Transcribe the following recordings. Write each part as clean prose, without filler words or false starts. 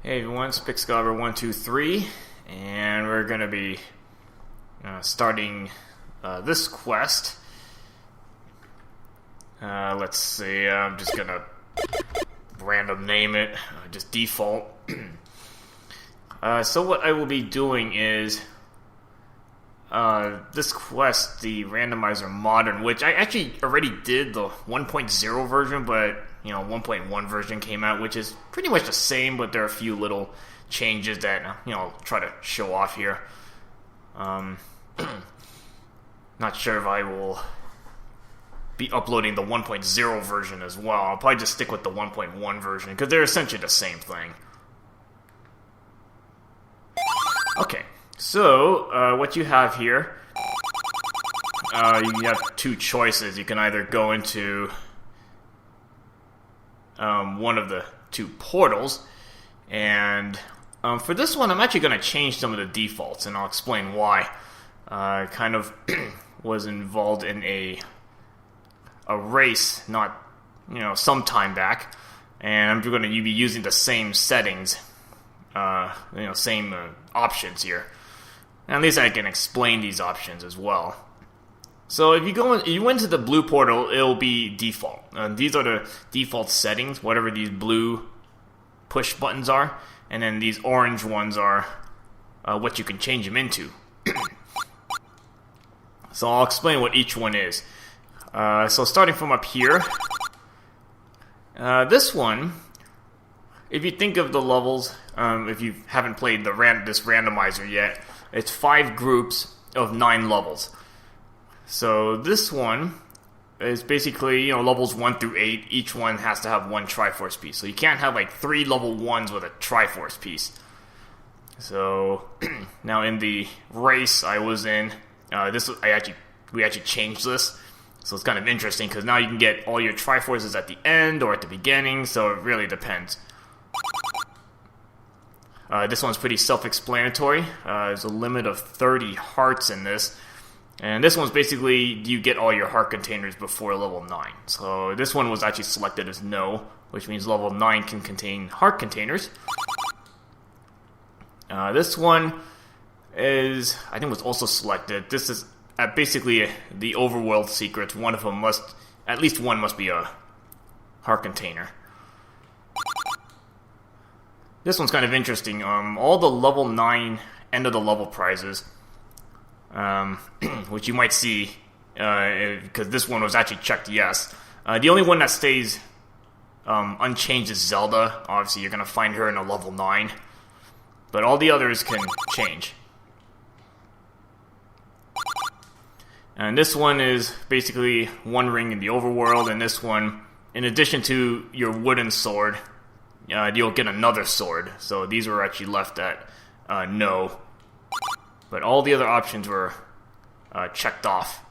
Hey everyone, it's Pixgover123, and we're gonna be starting this quest. Let's see, I'm just gonna random name it, just default. So what I will be doing is this quest, the Randomizer Modern, which I actually already did the 1.0 version, but 1.1 version came out, which is pretty much the same, but there are a few little changes that I'll try to show off here. Not sure if I will be uploading the 1.0 version as well. I'll probably just stick with the 1.1 version because they're essentially the same thing. Okay, so what you have here, you have two choices. You can either go into one of the two portals, and for this one I'm actually going to change some of the defaults, and I'll explain why. I kind of was involved in a race not some time back, and I'm going to be using the same settings, same options here, and at least I can explain these options as well. So if you went to the blue portal, it'll be default. These are the default settings, whatever these blue push buttons are, and then these orange ones are what you can change them into. So I'll explain what each one is. So starting from up here, this one, if you think of the levels, if you haven't played this randomizer yet, it's 5 groups of 9 levels. So this one is basically, levels 1 through 8. Each one has to have 1 Triforce piece. So you can't have like 3 level 1s with a Triforce piece. So now in the race I was in, we actually changed this. So it's kind of interesting because now you can get all your Triforces at the end or at the beginning. So it really depends. This one's pretty self-explanatory. There's a limit of 30 hearts in this. And this one's basically, you get all your heart containers before level 9. So this one was actually selected as no, which means level 9 can contain heart containers. This one is, I think, was also selected. This is basically the overworld secrets. One of them at least one must be a heart container. This one's kind of interesting. All the level 9 end of the level prizes, which you might see, because this one was actually checked yes. The only one that stays unchanged is Zelda. Obviously, you're going to find her in a level 9. But all the others can change. And this one is basically 1 ring in the overworld, and this one, in addition to your wooden sword, you'll get another sword. So these were actually left at no. But all the other options were checked off.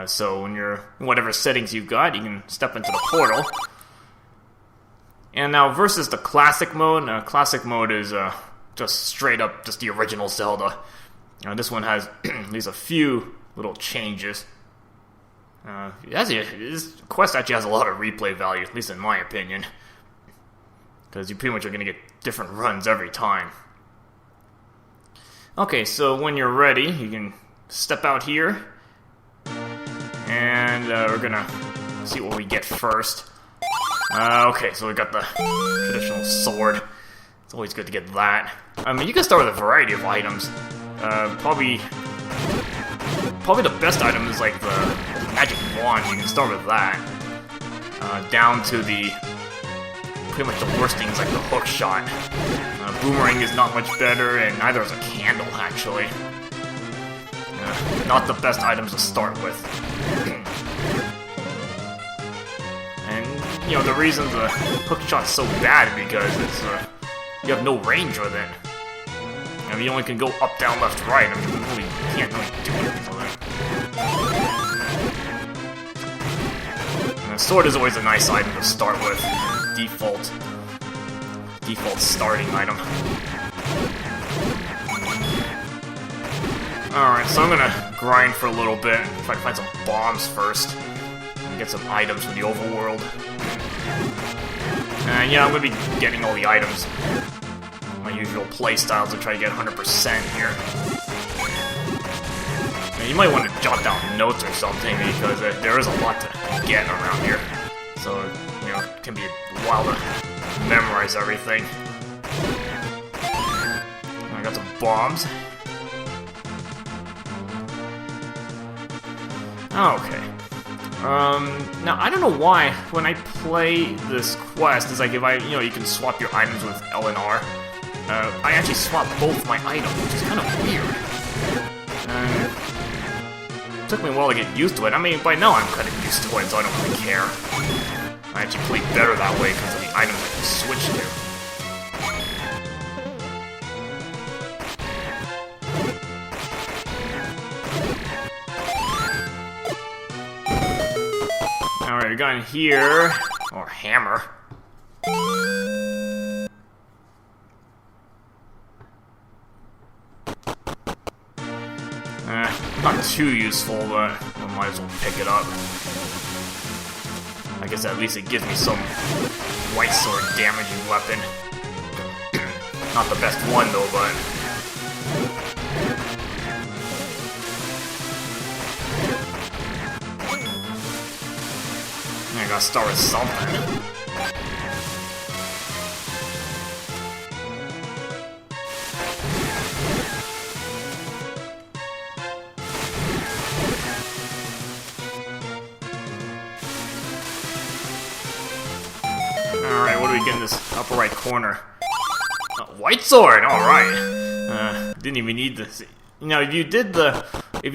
So when you're whatever settings you've got, you can step into the portal. And now versus the classic mode. Classic mode is just straight up just the original Zelda. This one has at least a few little changes. This quest actually has a lot of replay value, at least in my opinion, because you pretty much are going to get different runs every time. Okay, so when you're ready, you can step out here, and we're gonna see what we get first. Okay, so we got the traditional sword. It's always good to get that. I mean, you can start with a variety of items. Probably the best item is like the magic wand. You can start with that. Down to the pretty much the worst things like the hook shot. Boomerang is not much better, and neither is a candle, actually. Not the best items to start with. And, the reason the hook shot's so bad is because it's, you have no range with it. You only can go up, down, left, right. I mean, you can't really do anything with it. And the sword is always a nice item to start with. Default starting item. Alright, so I'm gonna grind for a little bit, try to find some bombs first, and get some items from the overworld. Yeah, I'm gonna be getting all the items my usual play style to try to get 100% here. And you might want to jot down notes or something because there is a lot to get around here. So, you know, it can be a while to memorize everything. I got some bombs. Okay. Now I don't know why when I play this quest, it's like if you can swap your items with L and R. I actually swap both my items, which is kind of weird. It took me a while to get used to it. I mean, by now I'm kind of used to it, so I don't really care. I actually play better that way because of the items I can switch to. Alright, we got in here. Or hammer. Not too useful, but I might as well pick it up. I guess at least it gives me some white sword damaging weapon. Not the best one though, but... I gotta start with something. Alright, what do we get in this upper right corner? White sword! Alright. Didn't even need this. You know, if you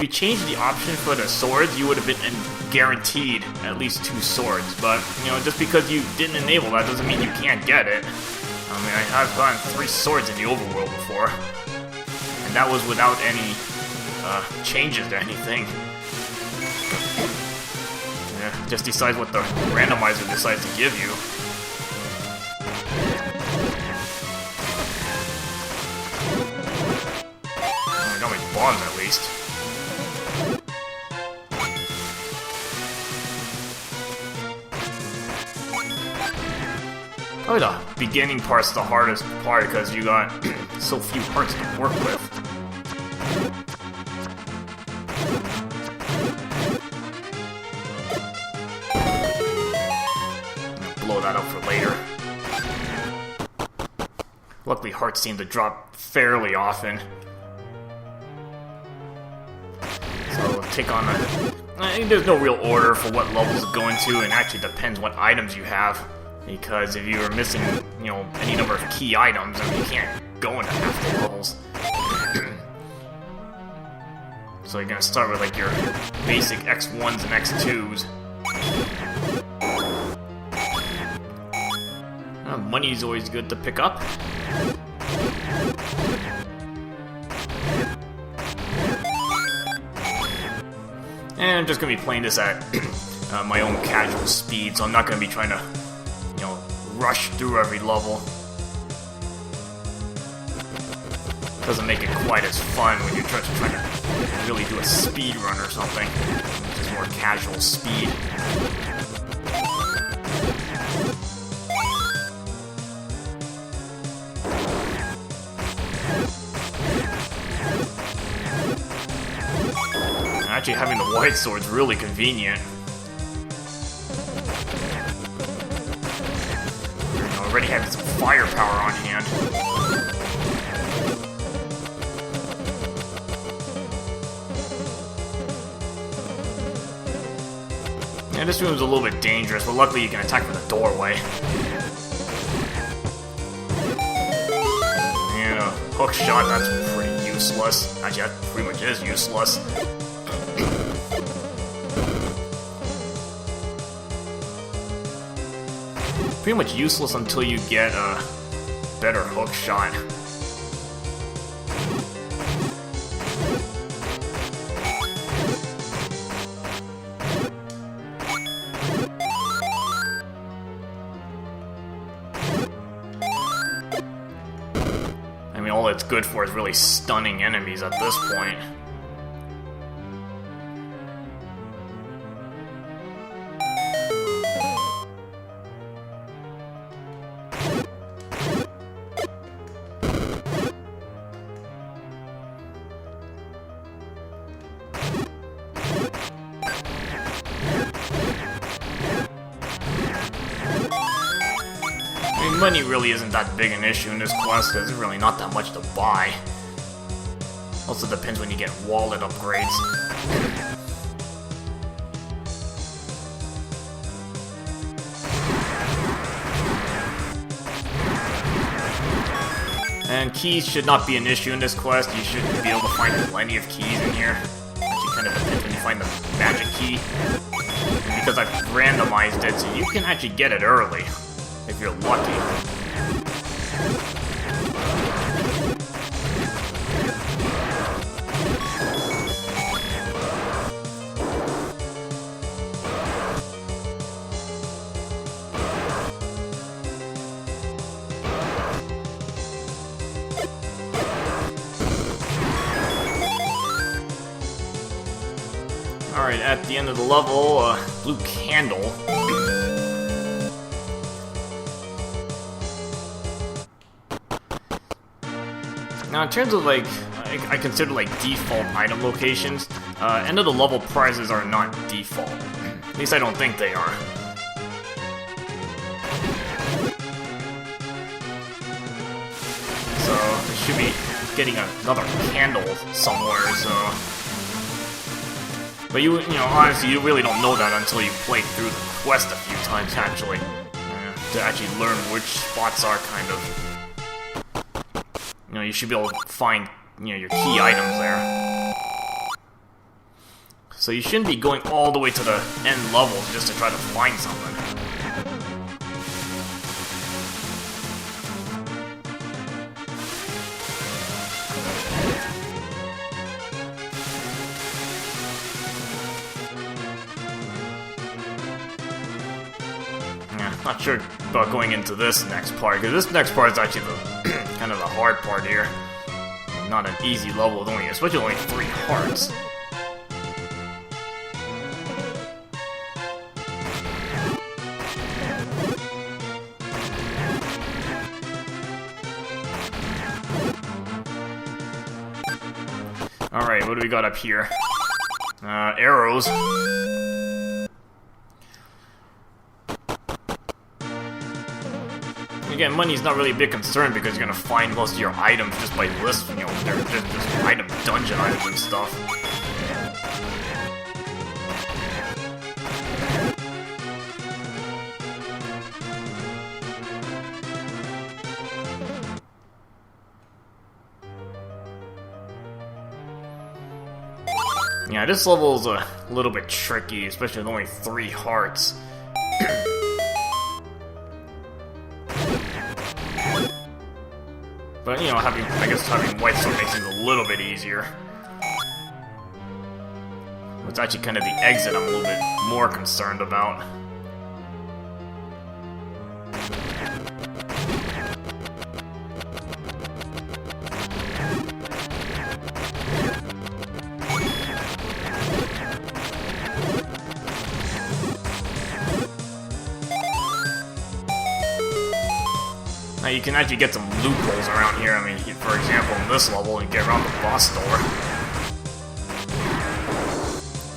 changed the option for the swords, you would have been guaranteed at least 2 swords. But, you know, just because you didn't enable that doesn't mean you can't get it. I mean, I've gotten 3 swords in the overworld before. And that was without any changes to anything. Yeah, just decides what the randomizer decides to give you. I got my bombs at least. Probably the beginning part's the hardest part because you got so few parts to work with. Blow that up for later. Luckily, hearts seem to drop fairly often. So we'll take on I think there's no real order for what levels to go into, and it actually depends what items you have. Because if you're missing, you know, any number of key items, I mean, you can't go into half the levels. So you're gonna start with like your basic X1s and X2s. Money's always good to pick up. And I'm just gonna be playing this at my own casual speed, so I'm not gonna be trying to, you know, rush through every level. Doesn't make it quite as fun when you're trying to really do a speed run or something. Just more casual speed. Actually, having the white sword's really convenient. Already having some firepower on hand. Yeah, this room's a little bit dangerous, but luckily you can attack from the doorway. And a hook shot, that's pretty useless. Actually, that pretty much is useless. Pretty much useless until you get a better hook shot. I mean, all it's good for is really stunning enemies at this point. I mean, money really isn't that big an issue in this quest, because there's really not that much to buy. Also depends when you get wallet upgrades. And keys should not be an issue in this quest. You should be able to find plenty of keys in here. Actually, kind of depends when you find the magic key. And because I've randomized it, so you can actually get it early, if you're lucky. Alright, at the end of the level, blue candle. Now, in terms of, like, I consider, like, default item locations, end of the level prizes are not default. At least I don't think they are. So, I should be getting another candle somewhere, so... But you know, honestly, you really don't know that until you play through the quest a few times, actually. To actually learn which spots are kind of... You know, you should be able to find, you know, your key items there. So you shouldn't be going all the way to the end levels just to try to find something. Not sure about going into this next part, because this next part is actually the kind of the hard part here. Not an easy level with only, especially only 3 hearts. Alright, what do we got up here? Arrows. Again, money's not really a big concern because you're gonna find most of your items just by list, you know, they're just item dungeon items and stuff. Yeah, this level is a little bit tricky, especially with only 3 hearts. But, you know, I guess having white sword makes things a little bit easier. It's actually kind of the exit I'm a little bit more concerned about. Now you can actually get some loopholes around here. I mean, for example, in this level, you get around the boss door.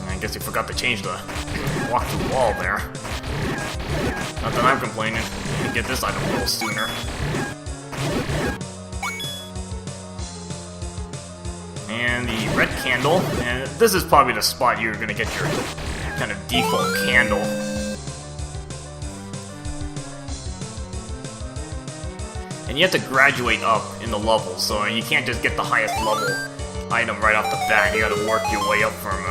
And I guess you forgot to change the walk-through wall there. Not that I'm complaining. You can get this item a little sooner. And the red candle. And this is probably the spot you're going to get your kind of default candle. And you have to graduate up in the levels, so you can't just get the highest level item right off the bat. You gotta work your way up from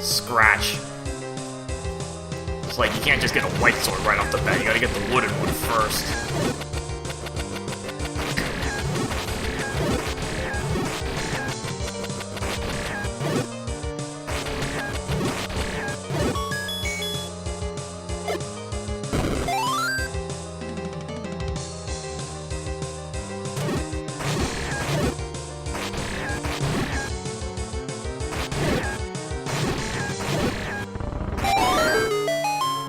scratch. It's like you can't just get a white sword right off the bat. You gotta get the wooden one first.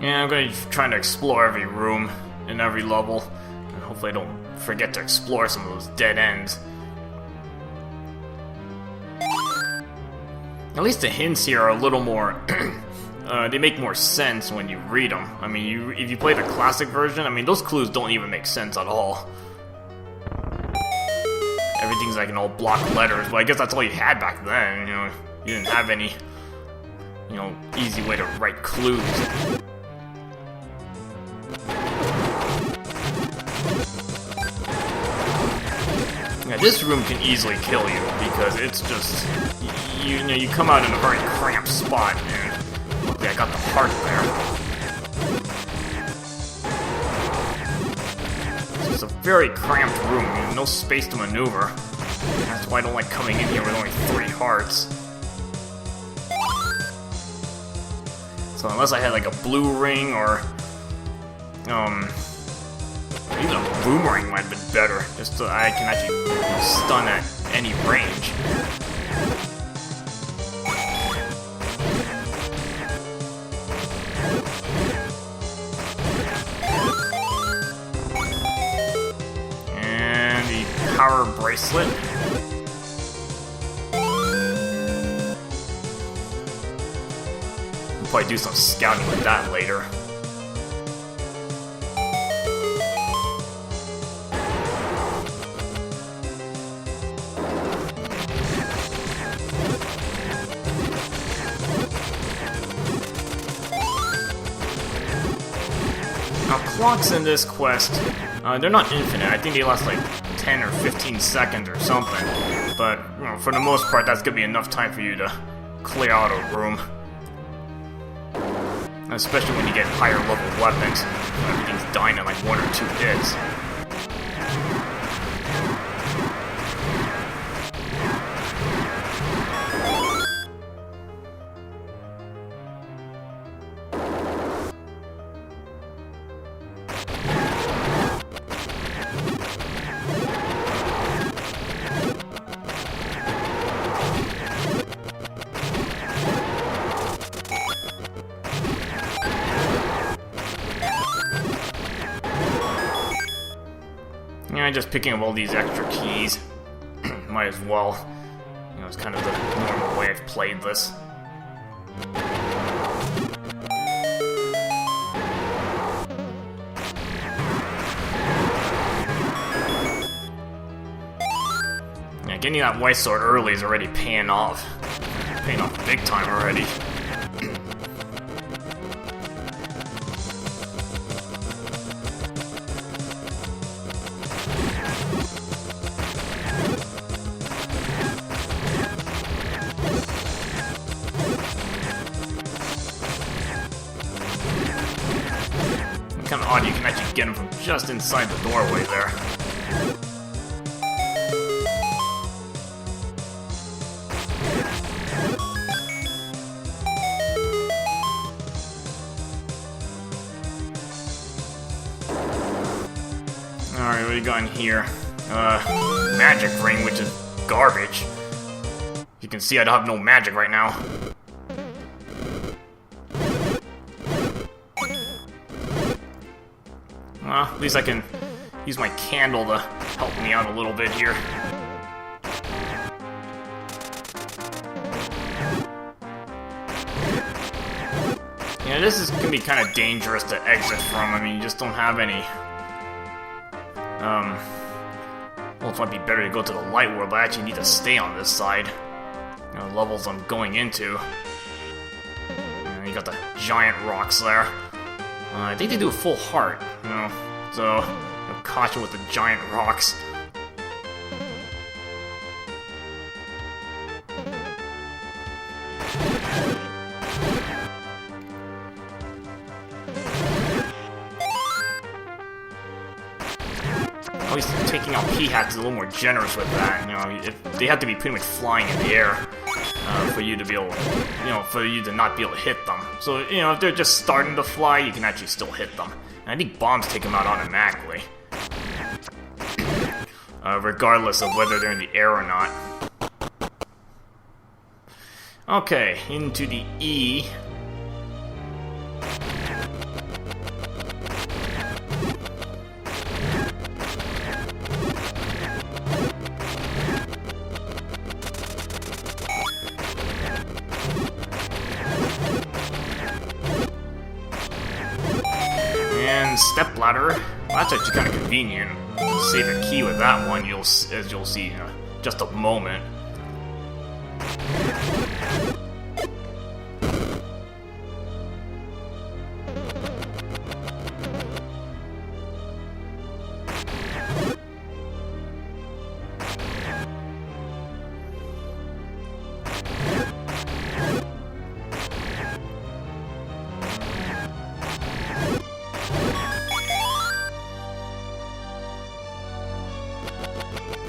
Yeah, I'm going to be trying to explore every room in every level, and hopefully I don't forget to explore some of those dead ends. At least the hints here are a little more they make more sense when you read them. I mean, if you play the classic version, I mean, those clues don't even make sense at all. Everything's like in all block letters, but I guess that's all you had back then, you know. You didn't have any, you know, easy way to write clues. Yeah, this room can easily kill you because it's just, you know, you come out in a very cramped spot, and luckily I got the heart there. It's a very cramped room, you know, no space to maneuver. That's why I don't like coming in here with only 3 hearts. So unless I had like a blue ring or, even a boomerang might have been better, just so I can actually stun at any range. And the power bracelet. We'll probably do some scouting with that later. Clocks in this quest, they're not infinite. I think they last like 10 or 15 seconds or something. But, you know, for the most part, that's gonna be enough time for you to clear out a room. Especially when you get higher level weapons. Everything's dying in like 1 or 2 hits. Just picking up all these extra keys. Might as well. You know, it's kind of the normal way I've played this. Yeah, getting that white sword early is already paying off. Paying off big time already. Kind of odd you can actually get him from just inside the doorway there. Alright, what do you got in here? Magic ring, which is garbage. You can see I don't have no magic right now. Well, at least I can use my candle to help me out a little bit here. Yeah, this is gonna be kind of dangerous to exit from. I mean, you just don't have any. Well, it might be better to go to the light world, but I actually need to stay on this side. You know, levels I'm going into. And you got the giant rocks there. I think they do a full heart, you know, so you know, caution with the giant rocks. Always taking out P-hats is a little more generous with that, you know, they have to be pretty much flying in the air. For you to be able, you know, for you to not be able to hit them. So, you know, if they're just starting to fly, you can actually still hit them. And I think bombs take them out automatically. Regardless of whether they're in the air or not. Okay, into the E. step ladder. Well, that's actually kind of convenient. Save a key with that one, as you'll see in just a moment.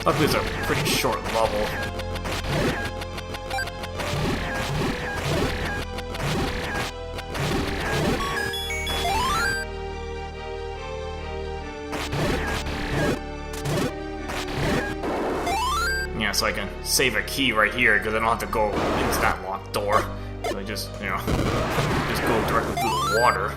Luckily, it's a pretty short level. Yeah, so I can save a key right here because I don't have to go into that locked door. So I just, just go directly through the water.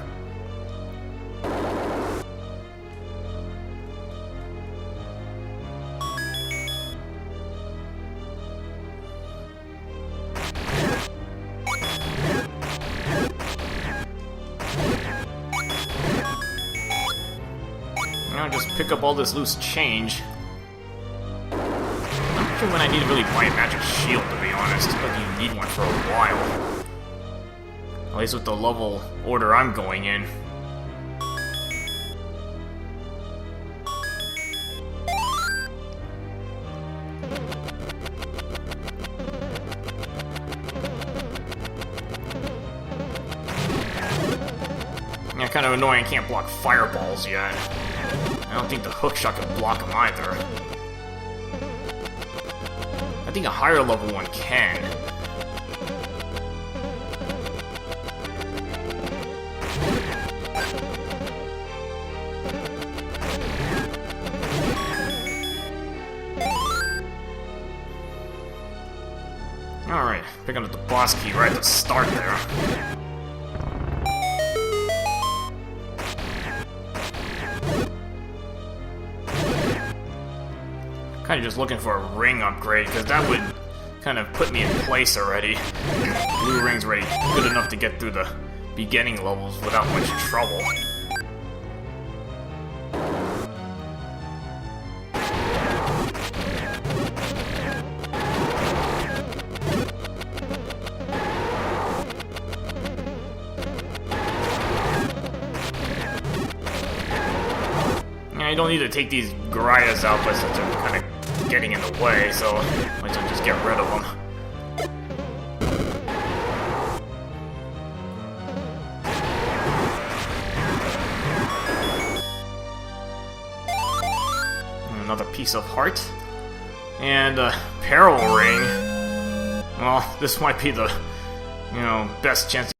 Just pick up all this loose change. I'm not sure when I need to really buy a magic shield, to be honest. But you need one for a while. At least with the level order I'm going in. Yeah, kind of annoying I can't block fireballs yet. I don't think the hookshot can block them either. I think a higher level one can. Alright, picking up the boss key right at the start there. Kind of just looking for a ring upgrade, because that would kind of put me in place already. Blue ring's already good enough to get through the beginning levels without much trouble. Yeah, you don't need to take these Garias out, but since they're kind of getting in the way, so might as well just get rid of them. Another piece of heart. And a peril ring. Well, this might be the, best chance